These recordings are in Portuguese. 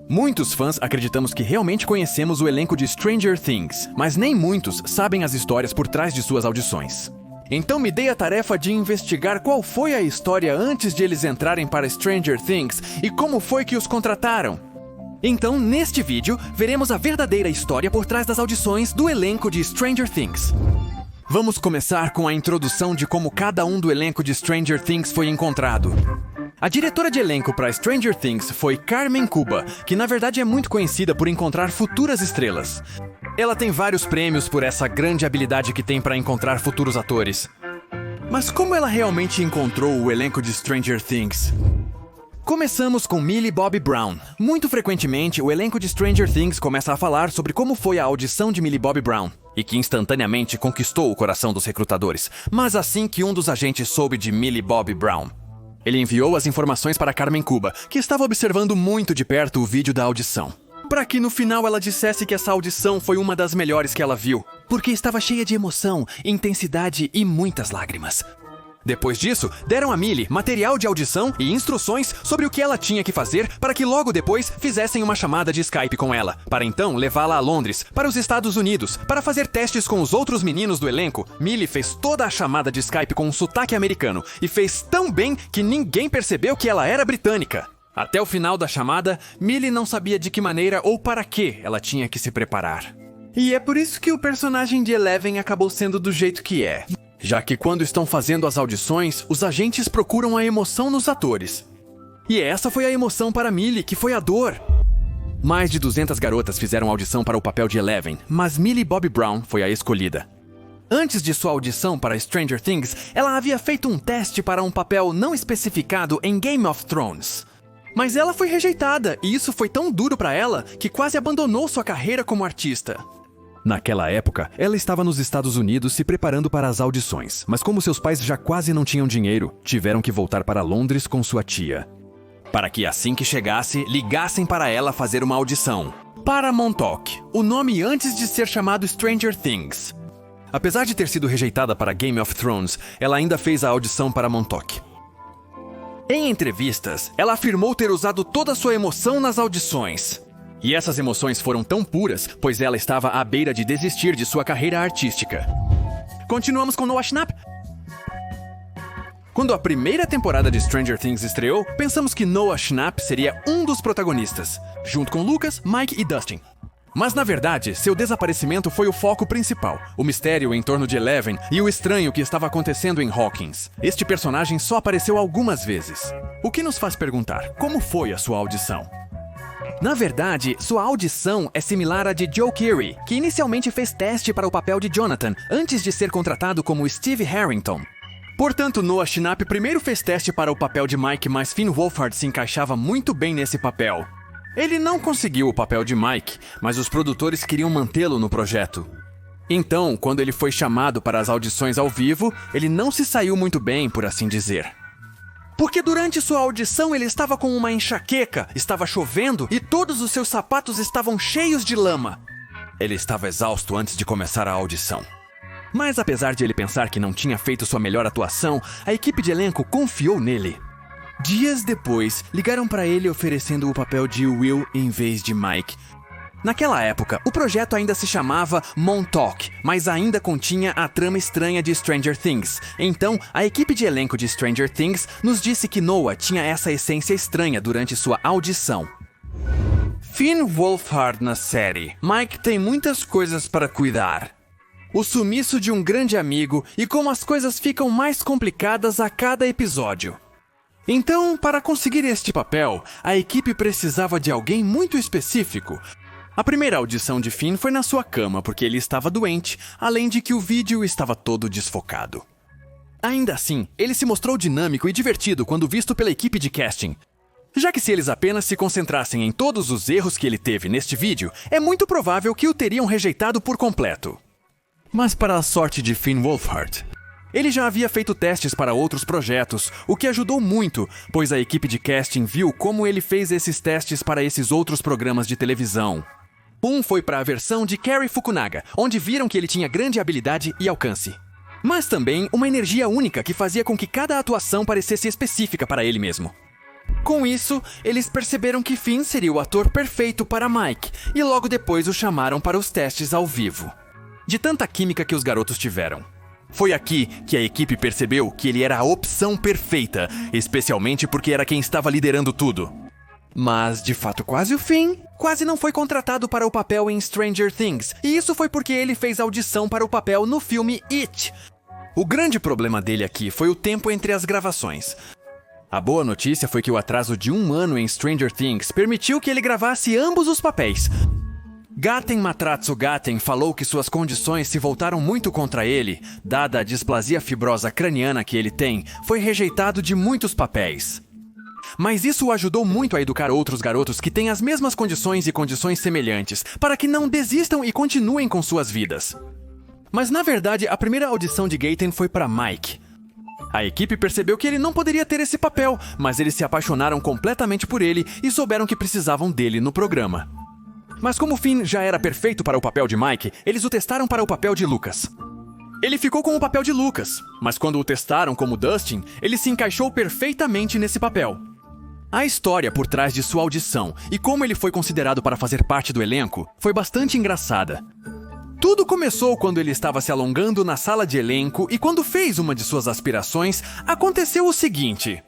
Muitos fãs acreditamos que realmente conhecemos o elenco de Stranger Things, mas nem muitos sabem as histórias por trás de suas audições. Então me dei a tarefa de investigar qual foi a história antes de eles entrarem para Stranger Things e como foi que os contrataram. Então, neste vídeo, veremos a verdadeira história por trás das audições do elenco de Stranger Things. Vamos começar com a introdução de como cada um do elenco de Stranger Things foi encontrado. A diretora de elenco para Stranger Things foi Carmen Cuba, que na verdade é muito conhecida por encontrar futuras estrelas. Ela tem vários prêmios por essa grande habilidade que tem para encontrar futuros atores. Mas como ela realmente encontrou o elenco de Stranger Things? Começamos com Millie Bobby Brown. Muito frequentemente, o elenco de Stranger Things começa a falar sobre como foi a audição de Millie Bobby Brown, e que instantaneamente conquistou o coração dos recrutadores. Mas assim que um dos agentes soube de Millie Bobby Brown, ele enviou as informações para Carmen Cuba, que estava observando muito de perto o vídeo da audição, para que no final ela dissesse que essa audição foi uma das melhores que ela viu, porque estava cheia de emoção, intensidade e muitas lágrimas. Depois disso, deram a Millie material de audição e instruções sobre o que ela tinha que fazer para que logo depois fizessem uma chamada de Skype com ela, para então levá-la a Londres, para os Estados Unidos, para fazer testes com os outros meninos do elenco. Millie fez toda a chamada de Skype com um sotaque americano e fez tão bem que ninguém percebeu que ela era britânica. Até o final da chamada, Millie não sabia de que maneira ou para que ela tinha que se preparar. E é por isso que o personagem de Eleven acabou sendo do jeito que é. Já que quando estão fazendo as audições, os agentes procuram a emoção nos atores. E essa foi a emoção para Millie, que foi a dor. Mais de 200 garotas fizeram audição para o papel de Eleven, mas Millie Bobby Brown foi a escolhida. Antes de sua audição para Stranger Things, ela havia feito um teste para um papel não especificado em Game of Thrones. Mas ela foi rejeitada, e isso foi tão duro para ela que quase abandonou sua carreira como artista. Naquela época, ela estava nos Estados Unidos se preparando para as audições, mas como seus pais já quase não tinham dinheiro, tiveram que voltar para Londres com sua tia, para que assim que chegasse, ligassem para ela fazer uma audição. Para Montauk, o nome antes de ser chamado Stranger Things. Apesar de ter sido rejeitada para Game of Thrones, ela ainda fez a audição para Montauk. Em entrevistas, ela afirmou ter usado toda a sua emoção nas audições. E essas emoções foram tão puras, pois ela estava à beira de desistir de sua carreira artística. Continuamos com Noah Schnapp. Quando a primeira temporada de Stranger Things estreou, pensamos que Noah Schnapp seria um dos protagonistas, junto com Lucas, Mike e Dustin. Mas na verdade, seu desaparecimento foi o foco principal, o mistério em torno de Eleven e o estranho que estava acontecendo em Hawkins. Este personagem só apareceu algumas vezes. O que nos faz perguntar, como foi a sua audição? Na verdade, sua audição é similar à de Joe Keery, que inicialmente fez teste para o papel de Jonathan, antes de ser contratado como Steve Harrington. Portanto, Noah Schnapp primeiro fez teste para o papel de Mike, mas Finn Wolfhard se encaixava muito bem nesse papel. Ele não conseguiu o papel de Mike, mas os produtores queriam mantê-lo no projeto. Então, quando ele foi chamado para as audições ao vivo, ele não se saiu muito bem, por assim dizer. Porque durante sua audição ele estava com uma enxaqueca, estava chovendo e todos os seus sapatos estavam cheios de lama. Ele estava exausto antes de começar a audição. Mas apesar de ele pensar que não tinha feito sua melhor atuação, a equipe de elenco confiou nele. Dias depois, ligaram para ele oferecendo o papel de Will em vez de Mike. Naquela época, o projeto ainda se chamava Montauk, mas ainda continha a trama estranha de Stranger Things. Então, a equipe de elenco de Stranger Things nos disse que Noah tinha essa essência estranha durante sua audição. Finn Wolfhard na série. Mike tem muitas coisas para cuidar. O sumiço de um grande amigo e como as coisas ficam mais complicadas a cada episódio. Então, para conseguir este papel, a equipe precisava de alguém muito específico. A primeira audição de Finn foi na sua cama porque ele estava doente, além de que o vídeo estava todo desfocado. Ainda assim, ele se mostrou dinâmico e divertido quando visto pela equipe de casting. Já que se eles apenas se concentrassem em todos os erros que ele teve neste vídeo, é muito provável que o teriam rejeitado por completo. Mas para a sorte de Finn Wolfhard, ele já havia feito testes para outros projetos, o que ajudou muito, pois a equipe de casting viu como ele fez esses testes para esses outros programas de televisão. Um foi para a versão de Cary Fukunaga, onde viram que ele tinha grande habilidade e alcance. Mas também uma energia única que fazia com que cada atuação parecesse específica para ele mesmo. Com isso, eles perceberam que Finn seria o ator perfeito para Mike e logo depois o chamaram para os testes ao vivo. De tanta química que os garotos tiveram. Foi aqui que a equipe percebeu que ele era a opção perfeita, especialmente porque era quem estava liderando tudo. Mas, de fato, quase o Finn quase não foi contratado para o papel em Stranger Things, e isso foi porque ele fez audição para o papel no filme It. O grande problema dele aqui foi o tempo entre as gravações. A boa notícia foi que o atraso de 1 ano em Stranger Things permitiu que ele gravasse ambos os papéis. Gaten Matratsu Gaten falou que suas condições se voltaram muito contra ele, dada a displasia fibrosa craniana que ele tem, foi rejeitado de muitos papéis. Mas isso o ajudou muito a educar outros garotos que têm as mesmas condições e condições semelhantes, para que não desistam e continuem com suas vidas. Mas na verdade, a primeira audição de Gaten foi para Mike. A equipe percebeu que ele não poderia ter esse papel, mas eles se apaixonaram completamente por ele e souberam que precisavam dele no programa. Mas como Finn já era perfeito para o papel de Mike, eles o testaram para o papel de Lucas. Ele ficou com o papel de Lucas, mas quando o testaram como Dustin, ele se encaixou perfeitamente nesse papel. A história por trás de sua audição e como ele foi considerado para fazer parte do elenco foi bastante engraçada. Tudo começou quando ele estava se alongando na sala de elenco e quando fez uma de suas aspirações, aconteceu o seguinte.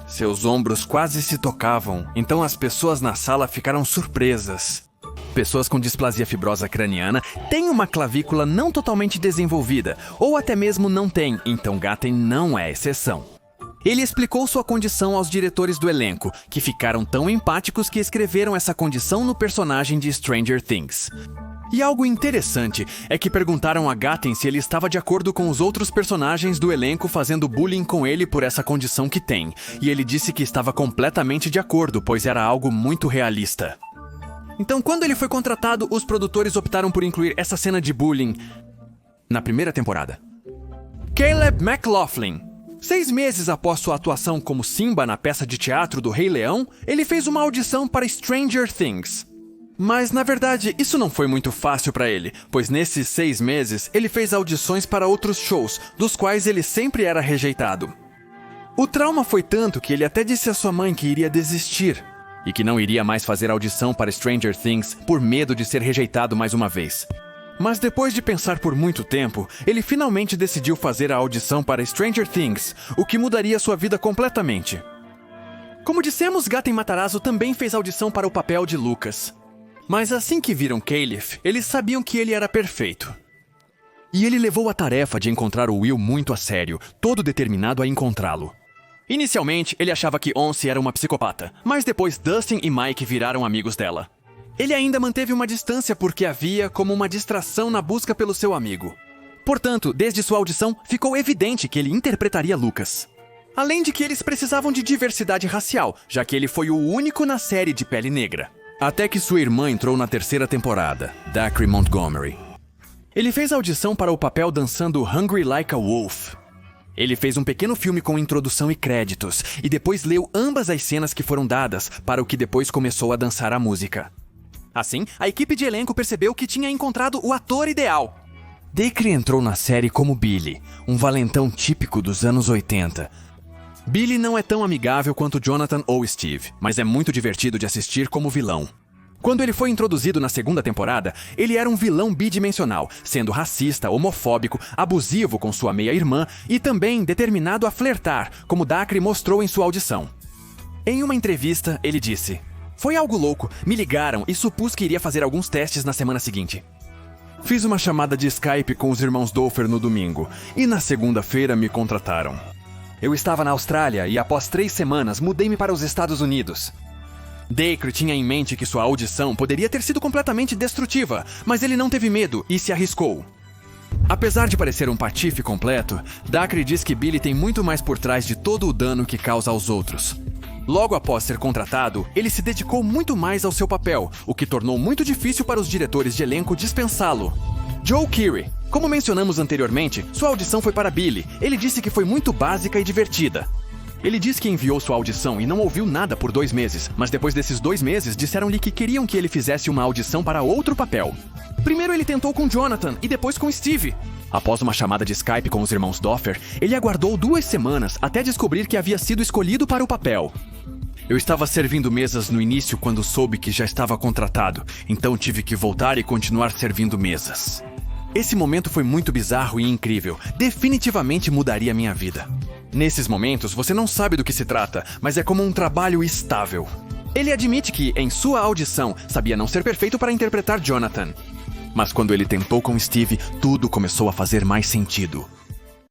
Seus ombros quase se tocavam, então as pessoas na sala ficaram surpresas. Pessoas com displasia fibrosa craniana têm uma clavícula não totalmente desenvolvida, ou até mesmo não têm, então Gaten não é exceção. Ele explicou sua condição aos diretores do elenco, que ficaram tão empáticos que escreveram essa condição no personagem de Stranger Things. E algo interessante é que perguntaram a Gaten se ele estava de acordo com os outros personagens do elenco fazendo bullying com ele por essa condição que tem, e ele disse que estava completamente de acordo, pois era algo muito realista. Então, quando ele foi contratado, os produtores optaram por incluir essa cena de bullying na primeira temporada. Caleb McLaughlin. 6 meses após sua atuação como Simba na peça de teatro do Rei Leão, ele fez uma audição para Stranger Things. Mas, na verdade, isso não foi muito fácil para ele, pois nesses 6 meses ele fez audições para outros shows, dos quais ele sempre era rejeitado. O trauma foi tanto que ele até disse à sua mãe que iria desistir, e que não iria mais fazer audição para Stranger Things por medo de ser rejeitado mais uma vez. Mas depois de pensar por muito tempo, ele finalmente decidiu fazer a audição para Stranger Things, o que mudaria sua vida completamente. Como dissemos, Gaten Matarazzo também fez audição para o papel de Lucas. Mas assim que viram Caleb, eles sabiam que ele era perfeito. E ele levou a tarefa de encontrar o Will muito a sério, todo determinado a encontrá-lo. Inicialmente, ele achava que Once era uma psicopata, mas depois Dustin e Mike viraram amigos dela. Ele ainda manteve uma distância porque havia como uma distração na busca pelo seu amigo. Portanto, desde sua audição, ficou evidente que ele interpretaria Lucas. Além de que eles precisavam de diversidade racial, já que ele foi o único na série de pele negra. Até que sua irmã entrou na terceira temporada, Dacre Montgomery. Ele fez audição para o papel dançando Hungry Like a Wolf. Ele fez um pequeno filme com introdução e créditos, e depois leu ambas as cenas que foram dadas para o que depois começou a dançar a música. Assim, a equipe de elenco percebeu que tinha encontrado o ator ideal. Dacre entrou na série como Billy, um valentão típico dos anos 80. Billy não é tão amigável quanto Jonathan ou Steve, mas é muito divertido de assistir como vilão. Quando ele foi introduzido na segunda temporada, ele era um vilão bidimensional, sendo racista, homofóbico, abusivo com sua meia-irmã e também determinado a flertar, como Dacre mostrou em sua audição. Em uma entrevista, ele disse: "Foi algo louco, me ligaram e supus que iria fazer alguns testes na semana seguinte. Fiz uma chamada de Skype com os irmãos Doffer no domingo, e na segunda-feira me contrataram. Eu estava na Austrália e após 3 semanas mudei-me para os Estados Unidos." Dacre tinha em mente que sua audição poderia ter sido completamente destrutiva, mas ele não teve medo e se arriscou. Apesar de parecer um patife completo, Dacre diz que Billy tem muito mais por trás de todo o dano que causa aos outros. Logo após ser contratado, ele se dedicou muito mais ao seu papel, o que tornou muito difícil para os diretores de elenco dispensá-lo. Joe Keery. Como mencionamos anteriormente, sua audição foi para Billy. Ele disse que foi muito básica e divertida. Ele disse que enviou sua audição e não ouviu nada por 2 meses, mas depois desses 2 meses disseram-lhe que queriam que ele fizesse uma audição para outro papel. Primeiro ele tentou com Jonathan e depois com Steve. Após uma chamada de Skype com os irmãos Doffer, ele aguardou 2 semanas até descobrir que havia sido escolhido para o papel. Eu estava servindo mesas no início quando soube que já estava contratado, então tive que voltar e continuar servindo mesas. Esse momento foi muito bizarro e incrível. Definitivamente mudaria minha vida. Nesses momentos, você não sabe do que se trata, mas é como um trabalho estável. Ele admite que, em sua audição, sabia não ser perfeito para interpretar Jonathan. Mas quando ele tentou com Steve, tudo começou a fazer mais sentido.